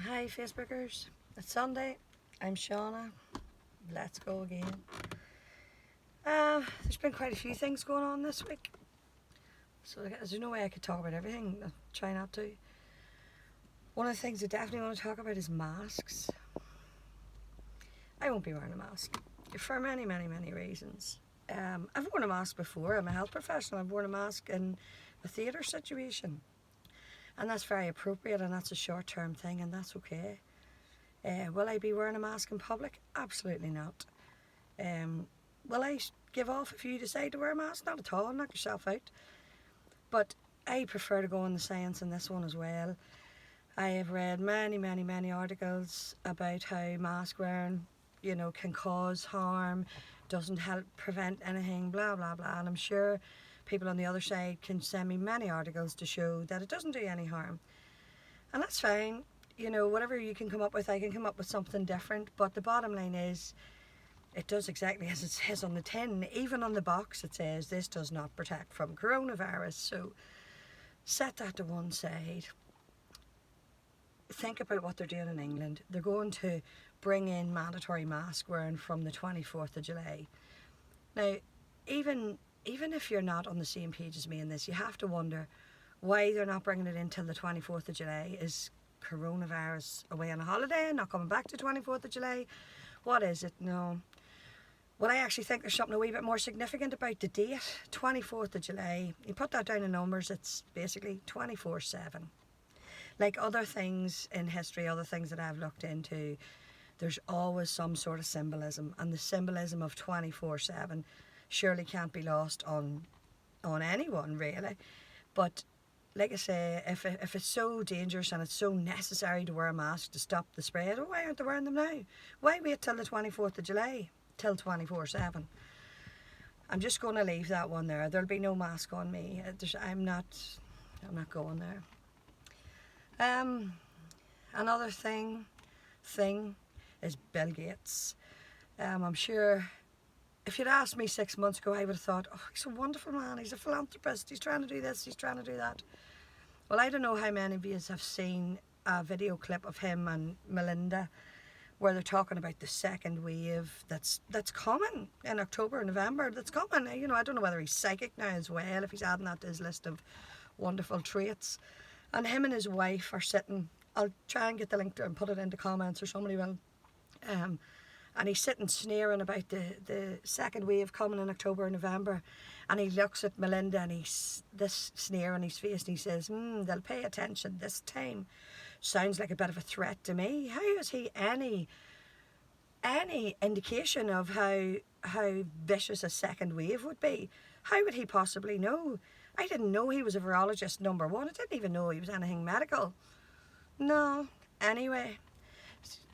Hi Facebookers, it's Sunday, I'm Shauna, let's go again. There's been quite a few things going on this week, so there's no way I could talk about everything, I'll try not to. One of the things I definitely want to talk about is masks. I won't be wearing a mask, for many reasons. I've worn a mask before, I'm a health professional, I've worn a mask in a theatre situation. And that's very appropriate and that's a short-term thing and that's okay. Will I be wearing a mask in public? Absolutely not. Will I give off if you decide to wear a mask? Not at all, knock yourself out. But I prefer to go on the science in this one as well. I have read many articles about how mask wearing, can cause harm, doesn't help prevent anything, blah blah blah. And I'm sure people on the other side can send me many articles to show that it doesn't do any harm. And that's fine. Whatever you can come up with, I can come up with something different. But the bottom line is, it does exactly as it says on the tin. Even on the box it says, this does not protect from coronavirus. So set that to one side. Think about what they're doing in England. They're going to bring in mandatory mask wearing from the 24th of July. Now, even if you're not on the same page as me in this, you have to wonder why they're not bringing it in till the 24th of July. Is coronavirus away on a holiday, not coming back to 24th of July? What is it? No. Well, I actually think there's something a wee bit more significant about the date, 24th of July. You put that down in numbers, it's basically 24/7. Like other things in history, other things that I've looked into, there's always some sort of symbolism, and the symbolism of 24/7 surely can't be lost on anyone, really. But like I say, if it's so dangerous and it's so necessary to wear a mask to stop the spread, why aren't they wearing them now? Why wait till the 24th of July, till 24/7? I'm just going to leave that one there. There'll be no mask on me. I'm not going there. Another thing is Bill Gates. I'm sure if you'd asked me 6 months ago, I would have thought, oh, he's a wonderful man, he's a philanthropist, he's trying to do this, he's trying to do that. Well, I don't know how many of you have seen a video clip of him and Melinda where they're talking about the second wave that's coming in October, November, that's coming. I don't know whether he's psychic now as well, if he's adding that to his list of wonderful traits. And him and his wife are sitting, I'll try and get the link to and put it into comments or somebody will. And he's sitting sneering about the second wave coming in October, November. And he looks at Melinda and he's this sneer on his face and he says, they'll pay attention this time. Sounds like a bit of a threat to me. How has he any indication of how vicious a second wave would be? How would he possibly know? I didn't know he was a virologist, number one. I didn't even know he was anything medical. No, anyway.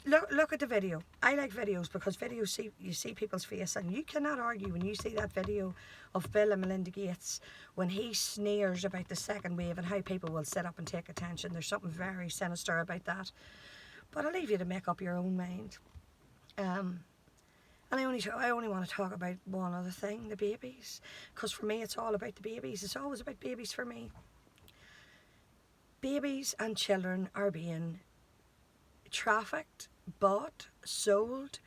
Look at the video. I like videos because videos you see people's face, and you cannot argue when you see that video of Bill and Melinda Gates when he sneers about the second wave and how people will sit up and take attention. There's something very sinister about that. But I'll leave you to make up your own mind. And I only want to talk about one other thing, the babies. Because for me it's all about the babies. It's always about babies for me. Babies and children are being trafficked, bought, sold,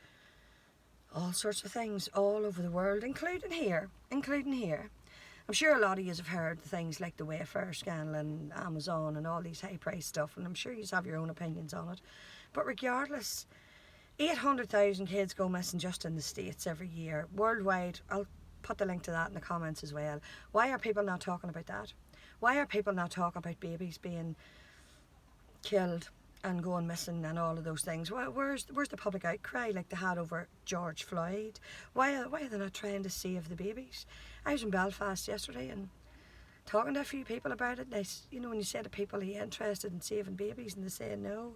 all sorts of things all over the world, including here. I'm sure a lot of you have heard things like the Wayfair scandal and Amazon and all these high price stuff, and I'm sure you have your own opinions on it. But regardless, 800,000 kids go missing just in the States every year. Worldwide, I'll put the link to that in the comments as well. Why are people not talking about that? Why are people not talking about babies being killed and going missing and all of those things? Where's the public outcry like they had over George Floyd? Why are they not trying to save the babies? I was in Belfast yesterday and talking to a few people about it. When you say to people, are you interested in saving babies? And they say no.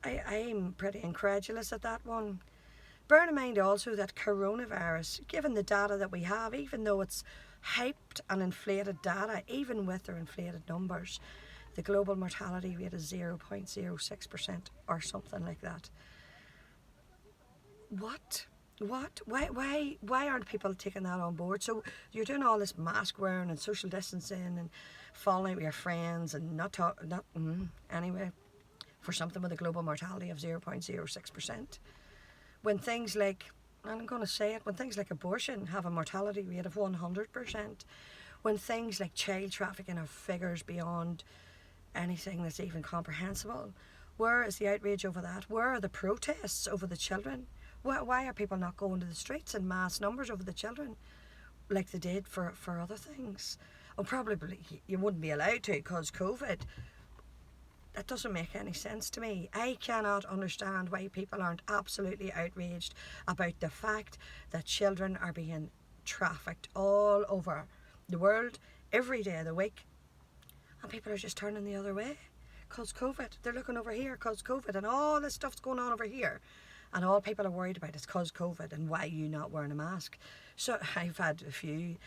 I'm pretty incredulous at that one. Bear in mind also that coronavirus, given the data that we have, even though it's hyped and inflated data, even with their inflated numbers, the global mortality rate is 0.06% or something like that. What? Why aren't people taking that on board? So you're doing all this mask wearing and social distancing and falling out with your friends and anyway. for something with a global mortality of 0.06%. When things like, and I'm going to say it, when things like abortion have a mortality rate of 100%, when things like child trafficking have figures beyond anything that's even comprehensible, where is the outrage over that? Where are the protests over the children? Why are people not going to the streets in mass numbers over the children like they did for other things? Oh, probably you wouldn't be allowed to because COVID. That doesn't make any sense to me. I cannot understand why people aren't absolutely outraged about the fact that children are being trafficked all over the world every day of the week, and people are just turning the other way because COVID. They're looking over here because COVID, and all this stuff's going on over here, and all people are worried about is because COVID and why you not wearing a mask. So I've had a few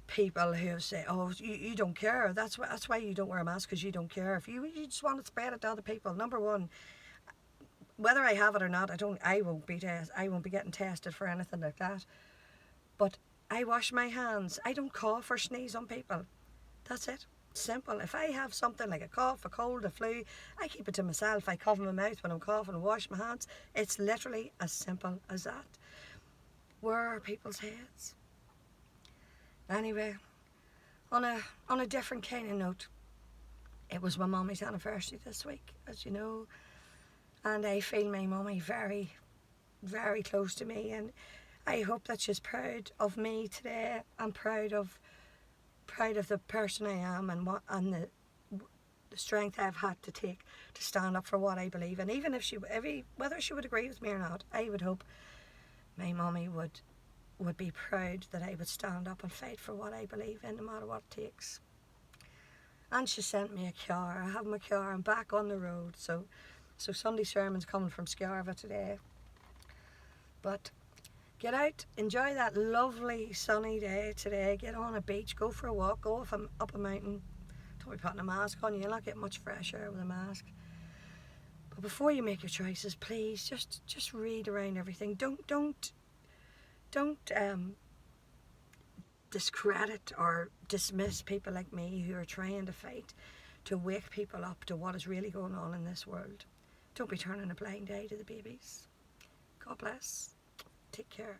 people who say, oh, you don't care, that's why you don't wear a mask, because you don't care. If you just want to spread it to other people. Number one, whether I have it or not, I won't be getting tested for anything like that, but I wash my hands. I don't cough or sneeze on people. That's it. Simple. If I have something like a cough, a cold, a flu, I keep it to myself. I cover my mouth when I'm coughing and wash my hands. It's literally as simple as that. Where are people's heads? Anyway, on a different kind of note, it was my mummy's anniversary this week, as you know, and I feel my mummy very, very close to me, and I hope that she's proud of me today. I'm proud of the person I am and the strength I've had to take to stand up for what I believe in. Even if whether she would agree with me or not, I would hope my mummy would be proud that I would stand up and fight for what I believe in, no matter what it takes. And she sent me a car. I have my car. I'm back on the road. So Sunday sermon's coming from Scarva today. But get out, enjoy that lovely sunny day today. Get on a beach, go for a walk, go up a mountain. Don't be putting a mask on. You'll not get much fresh air with a mask. But before you make your choices, please just read around everything. Don't discredit or dismiss people like me who are trying to fight to wake people up to what is really going on in this world. Don't be turning a blind eye to the babies. God bless. Take care.